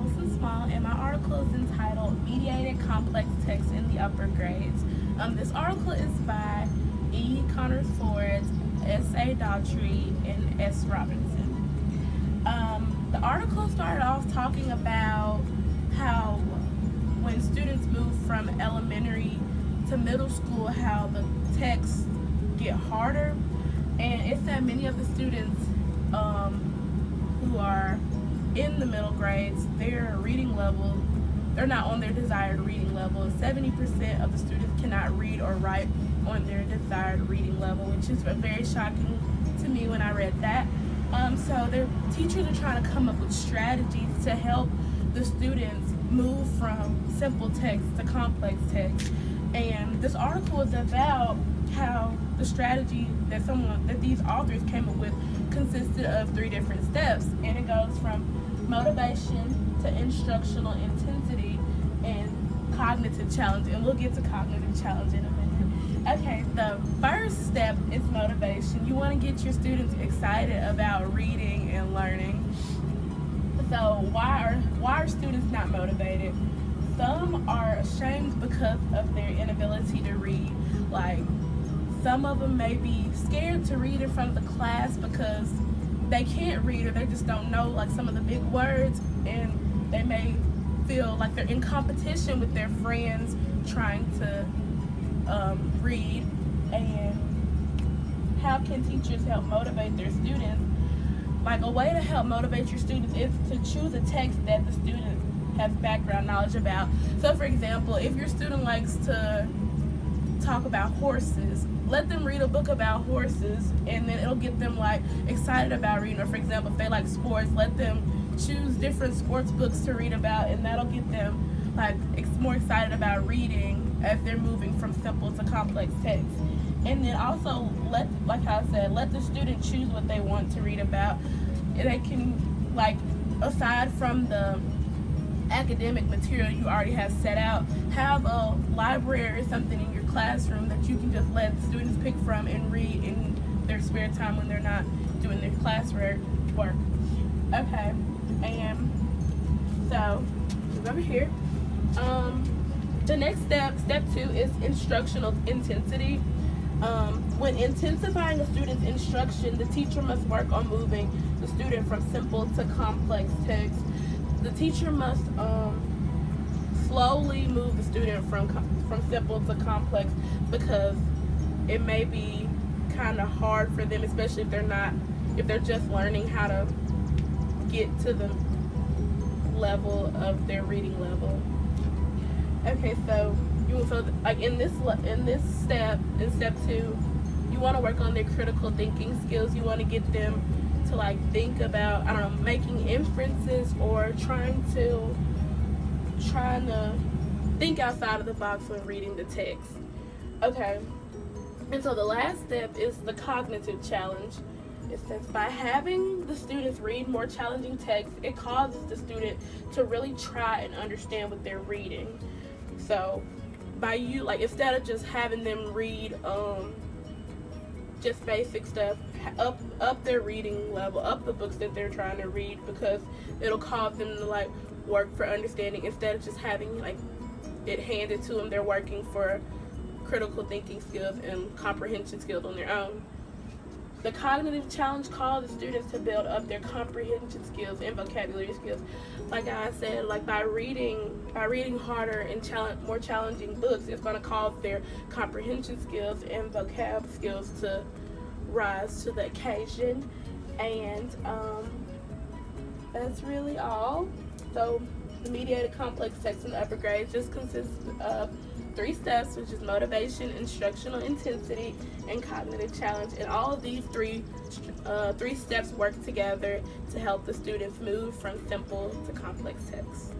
Wilson Small, and my article is entitled Mediated Complex Text in the Upper Grades. This article is by E. Connors Ford, S.A. Daughtry, and S. Robinson. The article started off talking about how when students move from elementary to middle school, how the texts get harder. And it said many of the students who are in the middle grades, their reading level, they're not on their desired reading level. 70% of the students cannot read or write on their desired reading level, which is very shocking to me when I read that. So their teachers are trying to come up with strategies to help the students move from simple text to complex text. And this article is about how the strategy that these authors came up with consisted of 3 different steps, and it goes from motivation to instructional intensity and cognitive challenge, and we'll get to cognitive challenge in a minute. Okay, the first step is motivation. You want to get your students excited about reading and learning. So why are students not motivated? Some are ashamed because of their inability to read. Like, some of them may be scared to read in front of the class because they can't read, or they just don't know like some of the big words, and they may feel like they're in competition with their friends trying to read. And how can teachers help motivate their students? Like, a way to help motivate your students is to choose a text that the student has background knowledge about. So for example, if your student likes to talk about horses, let them read a book about horses, and then it'll get them like excited about reading. Or for example, if they like sports, let them choose different sports books to read about, and that'll get them like more excited about reading as they're moving from simple to complex text. And then also let the student choose what they want to read about. And they can, like, aside from the academic material you already have set out, have a library or something in your classroom that you can just let students pick from and read in their spare time when they're not doing their classwork. Okay, and so over here. The next step 2, is instructional intensity. When intensifying a student's instruction, the teacher must work on moving the student from simple to complex text. The teacher must slowly move the student from simple to complex, because it may be kind of hard for them, especially if they're just learning how to get to the level of their reading level. Okay, so like in step 2, you want to work on their critical thinking skills. You want to get them to like think about, I don't know, making inferences or trying to think outside of the box when reading the text. Okay, and so the last step is the cognitive challenge. It says, by having the students read more challenging text, it causes the student to really try and understand what they're reading. So instead of just having them read just basic stuff, up their reading level, up the books that they're trying to read, because it'll cause them to like work for understanding instead of just having like it handed to them. They're working for critical thinking skills and comprehension skills on their own. The cognitive challenge calls the students to build up their comprehension skills and vocabulary skills. Like I said, like by reading harder and more challenging books, it's going to cause their comprehension skills and vocab skills to rise to the occasion. And that's really all. So the mediated complex text in the upper grades just consists of 3 steps, which is motivation, instructional intensity, and cognitive challenge. And all of these three steps work together to help the students move from simple to complex text.